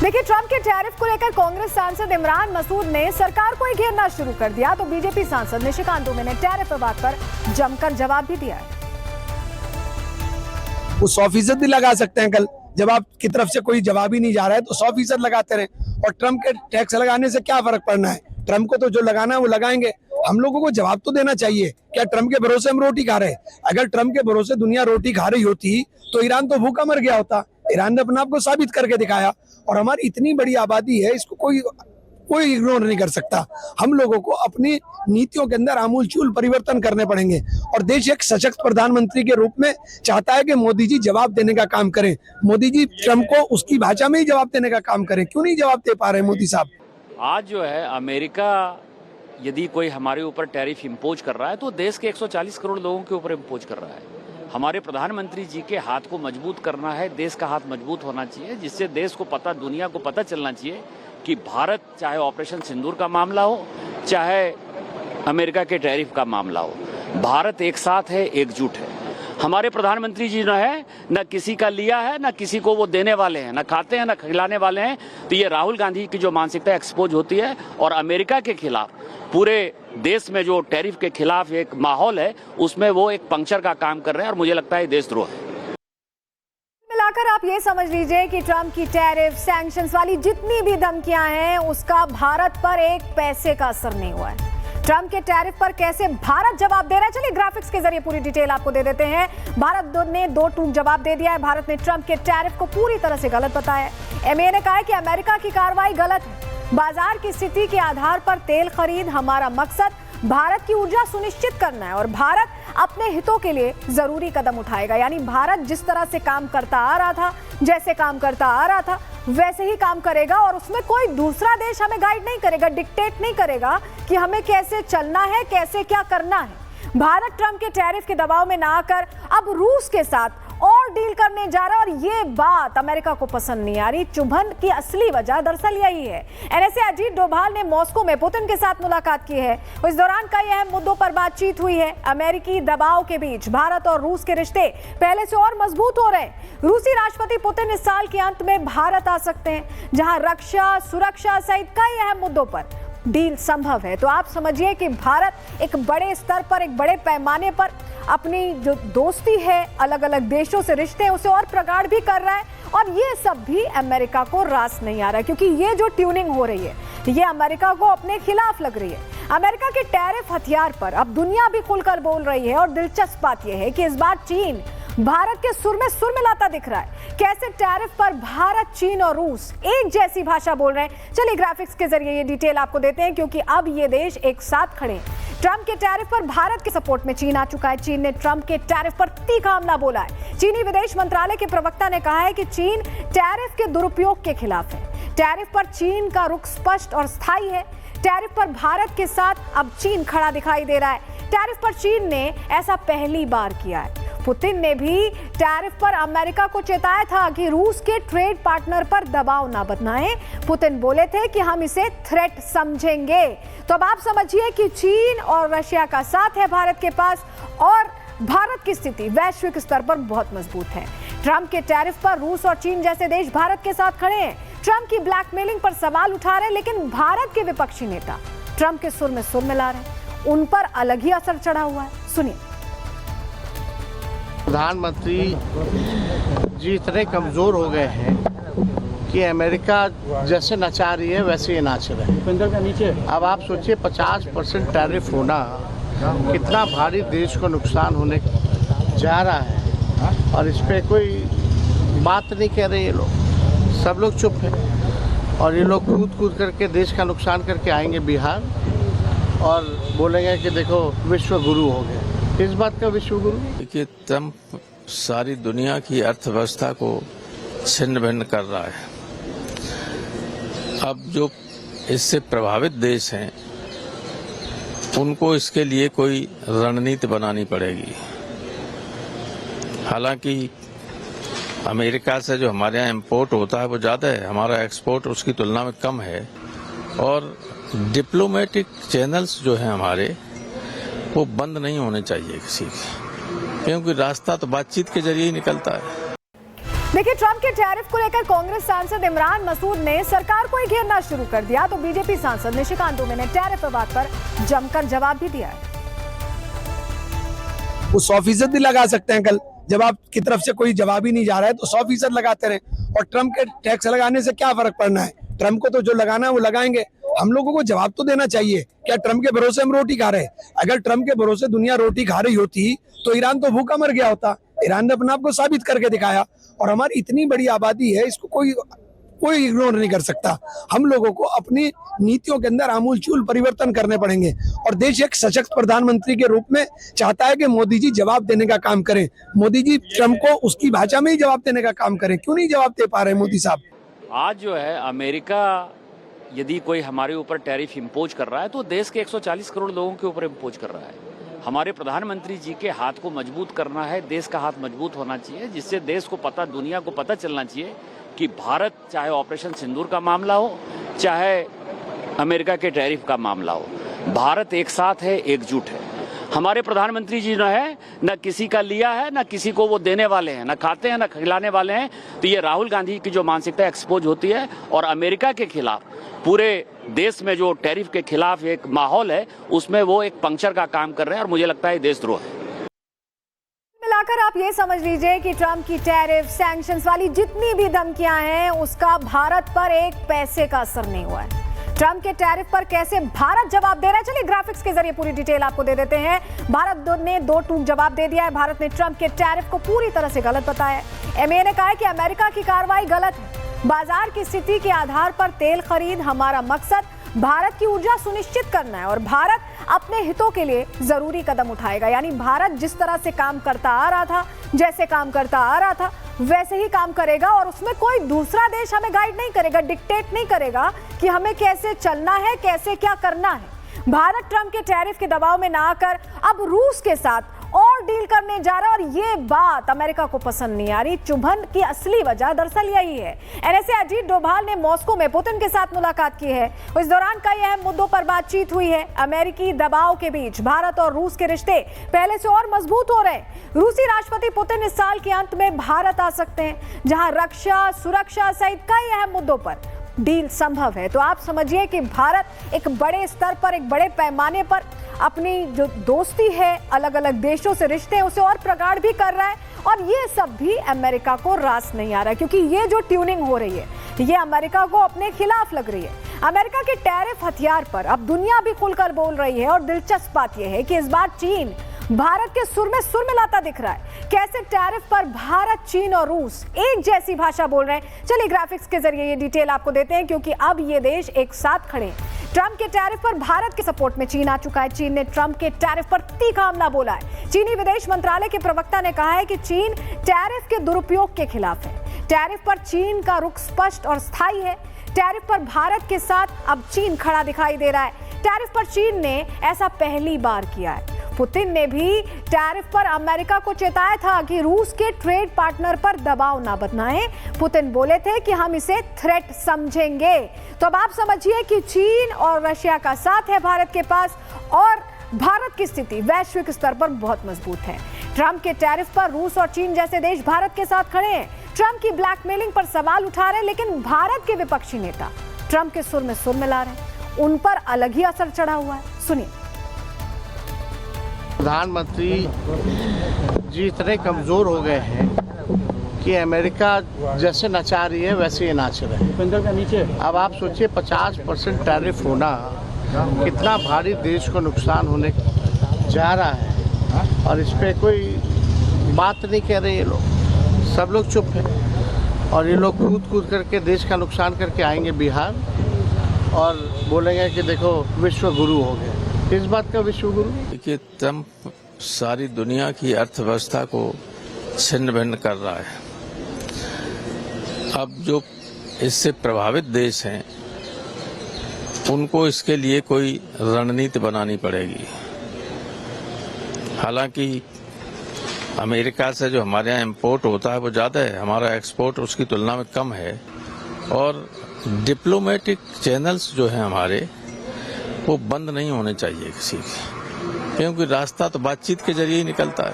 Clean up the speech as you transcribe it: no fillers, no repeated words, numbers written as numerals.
देखिए, ट्रंप के टैरिफ को लेकर कांग्रेस सांसद इमरान मसूद ने सरकार को ही घेरना शुरू कर दिया, तो बीजेपी सांसद निशिकांत दुबे ने टैरिफ विवाद पर जमकर जवाब भी दिया है। वो 100% भी लगा सकते हैं। कल जब आपकी तरफ से कोई जवाब ही नहीं जा रहा है तो 100% लगाते रहे। और ट्रंप के टैक्स लगाने से क्या फर्क पड़ना है? ट्रंप को तो जो लगाना है वो लगाएंगे। हम लोगों को जवाब तो देना चाहिए। क्या ट्रंप के भरोसे हम रोटी खा रहे हैं? अगर ट्रंप के भरोसे दुनिया रोटी खा रही होती तो ईरान तो भूखा मर गया होता। ईरान ने अपने आप को साबित करके दिखाया। और हमारी इतनी बड़ी आबादी है, इसको कोई इग्नोर नहीं कर सकता। हम लोगों को अपनी नीतियों के अंदर आमूलचूल परिवर्तन करने पड़ेंगे। और देश एक सशक्त प्रधानमंत्री के रूप में चाहता है कि मोदी जी जवाब देने का काम करें। मोदी जी ट्रंप को उसकी भाषा में ही जवाब देने का काम करें। क्यों नहीं जवाब दे पा रहे मोदी साहब? आज जो है अमेरिका यदि कोई हमारे ऊपर टैरिफ इम्पोज कर रहा है तो देश के 140 करोड़ लोगों के ऊपर इम्पोज कर रहा है। हमारे प्रधानमंत्री जी के हाथ को मजबूत करना है, देश का हाथ मजबूत होना चाहिए, जिससे देश को पता, दुनिया को पता चलना चाहिए कि भारत, चाहे ऑपरेशन सिंदूर का मामला हो, चाहे अमेरिका के टैरिफ का मामला हो, भारत एक साथ है, एकजुट है। हमारे प्रधानमंत्री जी न है, न किसी का लिया है, न किसी को वो देने वाले हैं, न खाते हैं, न खिलाने वाले हैं। तो ये राहुल गांधी की जो मानसिकता एक्सपोज होती है और अमेरिका के खिलाफ पूरे देश में जो टैरिफ के खिलाफ एक माहौल है, उसमें वो एक पंक्चर का काम कर रहे हैं और मुझे लगता है देशद्रोह है। मिलाकर आप ये समझ लीजिए कि ट्रंप की टैरिफ, सैंक्शंस वाली जितनी भी धमकियां हैं, उसका भारत पर एक पैसे का असर नहीं हुआ है। ट्रंप के टैरिफ पर कैसे भारत जवाब दे रहा है, चलिए ग्राफिक्स के जरिए पूरी डिटेल आपको दे देते हैं। भारत ने दो टूक जवाब दे दिया है। भारत ने ट्रंप के टैरिफ को पूरी तरह से गलत बताया है। एमए ने कहा है कि अमेरिका की कार्रवाई गलत है। बाजार की स्थिति के आधार पर तेल खरीद, हमारा मकसद भारत की ऊर्जा सुनिश्चित करना है और भारत अपने हितों के लिए जरूरी कदम उठाएगा। यानी भारत जिस तरह से काम करता आ रहा था, जैसे काम करता आ रहा था, वैसे ही काम करेगा और उसमें कोई दूसरा देश हमें गाइड नहीं करेगा, डिक्टेट नहीं करेगा कि हमें कैसे चलना है, कैसे क्या करना है। भारत ट्रंप के टैरिफ के दबाव में ना आकर अब रूस के साथ और डील करने जा रहा है और ये बात अमेरिका को पसंद नहीं आ रही। चुभन की असली वजह दरअसल यही है। एनएसए अजीत डोभाल ने मॉस्को में पुतिन के साथ मुलाकात की है। इस दौरान कई अहम मुद्दों पर बातचीत हुई है। अमेरिकी दबाव के बीच भारत और रूस के रिश्ते पहले से और मजबूत हो रहे हैं। रूसी राष्ट्रपति पुतिन इस साल के अंत में भारत आ सकते हैं, जहां रक्षा, सुरक्षा सहित कई अहम मुद्दों पर डील संभव है। तो आप समझिए कि भारत एक बड़े स्तर पर, एक बड़े पैमाने पर अपनी जो दोस्ती है, अलग अलग देशों से रिश्ते हैं, उसे और प्रगाढ़ भी कर रहा है। और ये सब भी अमेरिका को रास नहीं आ रहा है, क्योंकि ये जो ट्यूनिंग हो रही है, ये अमेरिका को अपने खिलाफ लग रही है। अमेरिका के टैरिफ हथियार पर अब दुनिया भी खुलकर बोल रही है और दिलचस्प बात यह है कि इस बार चीन भारत के सुर में सुर मिलाता दिख रहा है। कैसे टैरिफ पर भारत, चीन और रूस एक जैसी भाषा बोल रहे हैं, चलिए ग्राफिक्स के जरिए ये डिटेल आपको देते हैं, क्योंकि अब ये देश एक साथ खड़े हैं। ट्रंप के टैरिफ पर भारत के सपोर्ट में चीन आ चुका है। चीन ने ट्रंप के टैरिफ पर तीखा हमला बोला है। चीनी विदेश मंत्रालय के प्रवक्ता ने कहा है कि चीन टैरिफ के दुरुपयोग के खिलाफ है। टैरिफ पर चीन का रुख स्पष्ट और स्थायी है। टैरिफ पर भारत के साथ अब चीन खड़ा दिखाई दे रहा है। टैरिफ पर चीन ने ऐसा पहली बार किया है। पुतिन ने भी टैरिफ पर अमेरिका को चेताया था कि रूस के ट्रेड पार्टनर पर दबाव ना बनाएं। पुतिन बोले थे कि हम इसे थ्रेट समझेंगे। तो अब आप समझिए कि चीन और रशिया का साथ है भारत के पास और भारत की स्थिति वैश्विक स्तर पर बहुत मजबूत है। ट्रंप के टैरिफ पर रूस और चीन जैसे देश भारत के साथ खड़े हैं। ट्रंप की ब्लैकमेलिंग पर सवाल उठा रहे हैं, लेकिन भारत के विपक्षी नेता ट्रंप के सुर में सुर मिला रहे हैं। उन पर अलग ही असर चढ़ा हुआ है। सुनिए। प्रधानमंत्री जी इतने कमज़ोर हो गए हैं कि अमेरिका जैसे नचा रही है वैसे ही नाच रहे हैं। अब आप सोचिए 50% टैरिफ होना कितना भारी देश को नुकसान होने जा रहा है और इस पर कोई बात नहीं कह रहे ये लोग। सब लोग चुप हैं और ये लोग कूद करके देश का नुकसान करके आएंगे बिहार और बोलेंगे कि देखो विश्व गुरु हो गए। किस बात का विश्व गुरु? देखिए, ट्रंप सारी दुनिया की अर्थव्यवस्था को छिन्न भिन्न कर रहा है। अब जो इससे प्रभावित देश हैं उनको इसके लिए कोई रणनीति बनानी पड़ेगी। हालांकि अमेरिका से जो हमारे यहाँ इम्पोर्ट होता है वो ज़्यादा है, हमारा एक्सपोर्ट उसकी तुलना में कम है। और डिप्लोमेटिक चैनल्स जो हैं हमारे, वो बंद नहीं होने चाहिए किसी के, क्योंकि रास्ता तो बातचीत के जरिए ही निकलता है। देखिए, ट्रंप के टैरिफ को लेकर कांग्रेस सांसद इमरान मसूद ने सरकार को ही घेरना शुरू कर दिया, तो बीजेपी सांसद निशिकांत दुबे ने टैरिफ विवाद पर जमकर जवाब भी दिया है। वो 100% भी लगा सकते हैं कल, जब आपकी तरफ से कोई जवाब ही नहीं जा रहा है तो 100% लगाते रहे। और ट्रंप के टैक्स लगाने से क्या फर्क पड़ना है? ट्रंप को तो जो लगाना है वो लगाएंगे, हम लोगों को जवाब तो देना चाहिए। क्या ट्रंप के भरोसे हम रोटी खा रहे हैं? अगर ट्रंप के भरोसे दुनिया रोटी खा रही होती तो ईरान तो भूखा मर गया होता। ईरान ने अपने आप को साबित करके दिखाया, और हमारी इतनी बड़ी आबादी है, इसको कोई इग्नोर नहीं कर सकता। हम लोगों को अपनी नीतियों के अंदर आमूलचूल परिवर्तन करने पड़ेंगे, और देश एक सशक्त प्रधानमंत्री के रूप में चाहता है कि मोदी जी जवाब देने का काम करें। मोदी जी ट्रंप को उसकी भाषा में ही जवाब देने का काम करें। क्यों नहीं जवाब दे पा रहे मोदी साहब? आज जो है अमेरिका यदि कोई हमारे ऊपर टैरिफ इम्पोज कर रहा है तो देश के 140 करोड़ लोगों के ऊपर इम्पोज कर रहा है। हमारे प्रधानमंत्री जी के हाथ को मजबूत करना है, देश का हाथ मजबूत होना चाहिए, जिससे देश को पता, दुनिया को पता चलना चाहिए कि भारत, चाहे ऑपरेशन सिंदूर का मामला हो, चाहे अमेरिका के टैरिफ का मामला हो, भारत एक साथ है, एकजुट है। हमारे प्रधानमंत्री जी न है, न किसी का लिया है, न किसी को वो देने वाले हैं, न खाते हैं, न खिलाने वाले हैं। तो ये राहुल गांधी की जो मानसिकता एक्सपोज होती है, और अमेरिका के खिलाफ पूरे देश में जो टैरिफ के खिलाफ एक माहौल है, उसमें वो एक पंक्चर का काम कर रहे हैं, और मुझे लगता है देशद्रोह है। मिलाकर आप ये समझ लीजिए कि ट्रंप की टैरिफ, सैंक्शंस वाली जितनी भी धमकियां हैं, उसका भारत पर एक पैसे का असर नहीं हुआ है। ट्रंप के टैरिफ पर कैसे भारत जवाब दे रहा है, चलिए ग्राफिक्स के जरिए पूरी डिटेल आपको दे देते हैं। भारत ने दो टूक जवाब दे दिया है। भारत ने ट्रंप के टैरिफ को पूरी तरह से गलत बताया है। एमए ने कहा है कि अमेरिका की कार्रवाई गलत है। बाजार की स्थिति के आधार पर तेल खरीद हमारा मकसद भारत की ऊर्जा सुनिश्चित करना है, और भारत अपने हितों के लिए जरूरी कदम उठाएगा। यानी भारत जिस तरह से काम करता आ रहा था, जैसे काम करता आ रहा था, वैसे ही काम करेगा, और उसमें कोई दूसरा देश हमें गाइड नहीं करेगा, डिक्टेट नहीं करेगा कि हमें कैसे चलना है, कैसे क्या करना है। भारत ट्रंप के टैरिफ के दबाव में ना आकर अब रूस के साथ और डील करने जा रहा है, और ये बात अमेरिका को पसंद नहीं आ रही। चुभन की असली वजह दरअसल यही है। एनएसए अजीत डोभाल ने मॉस्को में पुतिन के साथ मुलाकात की है। इस दौरान कई अहम मुद्दों पर बातचीत हुई है। अमेरिकी दबाव के बीच भारत और रूस के रिश्ते पहले से और मजबूत हो रहे हैं। रूसी राष्ट्रपति पुतिन इस साल के अंत में भारत आ सकते हैं, जहां रक्षा, सुरक्षा सहित कई अहम मुद्दों पर डील संभव है। तो आप समझिए कि भारत एक बड़े स्तर पर, एक बड़े पैमाने पर अपनी जो दोस्ती है, अलग अलग देशों से रिश्ते हैं, उसे और प्रगाढ़ भी कर रहा है। और ये सब भी अमेरिका को रास नहीं आ रहा है, क्योंकि ये जो ट्यूनिंग हो रही है, ये अमेरिका को अपने खिलाफ लग रही है। अमेरिका के टैरिफ हथियार पर अब दुनिया भी खुलकर बोल रही है, और दिलचस्प बात यह है कि इस बार चीन भारत के सुर में सुर मिलाता दिख रहा है। कैसे टैरिफ पर भारत, चीन और रूस एक जैसी भाषा बोल रहे हैं, चलिए ग्राफिक्स के जरिए ये डिटेल आपको देते हैं, क्योंकि अब ये देश एक साथ खड़े हैं। ट्रंप के टैरिफ पर भारत के सपोर्ट में चीन आ चुका है। चीन ने ट्रंप के टैरिफ पर तीखा हमला बोला है। चीनी विदेश मंत्रालय के प्रवक्ता ने कहा है कि चीन टैरिफ के दुरुपयोग के खिलाफ है। टैरिफ पर चीन का रुख स्पष्ट और स्थायी है। टैरिफ पर भारत के साथ अब चीन खड़ा दिखाई दे रहा है। टैरिफ पर चीन ने ऐसा पहली बार किया है। पुतिन ने भी टैरिफ पर अमेरिका को चेताया था कि रूस के ट्रेड पार्टनर पर दबाव ना बनाएं। पुतिन बोले थे कि हम इसे थ्रेट समझेंगे। तो अब आप समझिए कि चीन और रशिया का साथ है भारत के पास, और भारत की स्थिति वैश्विक स्तर पर बहुत मजबूत है। ट्रंप के टैरिफ पर रूस और चीन जैसे देश भारत के साथ खड़े हैं। ट्रंप की ब्लैकमेलिंग पर सवाल उठा रहे हैं, लेकिन भारत के विपक्षी नेता ट्रंप के सुर में सुर मिला रहे हैं। उन पर अलग ही असर चढ़ा हुआ है। सुनिए। प्रधानमंत्री जी इतने कमज़ोर हो गए हैं कि अमेरिका जैसे नचा रही है वैसे ही नाच रहे हैं। अब आप सोचिए 50% टैरिफ होना कितना भारी देश को नुकसान होने जा रहा है, और इस पर कोई बात नहीं कह रहे ये लोग। सब लोग चुप हैं, और ये लोग कूद कूद करके देश का नुकसान करके आएंगे बिहार, और बोलेंगे कि देखो विश्व गुरु हो गए। इस बात का विश्व गुरु? देखिए, ट्रंप सारी दुनिया की अर्थव्यवस्था को छिन्न भिन्न कर रहा है। अब जो इससे प्रभावित देश हैं, उनको इसके लिए कोई रणनीति बनानी पड़ेगी। हालांकि अमेरिका से जो हमारे यहाँ इम्पोर्ट होता है वो ज़्यादा है, हमारा एक्सपोर्ट उसकी तुलना में कम है, और डिप्लोमेटिक चैनल्स जो हैं हमारे, वो बंद नहीं होने चाहिए किसी के, क्योंकि रास्ता तो बातचीत के जरिए ही निकलता है।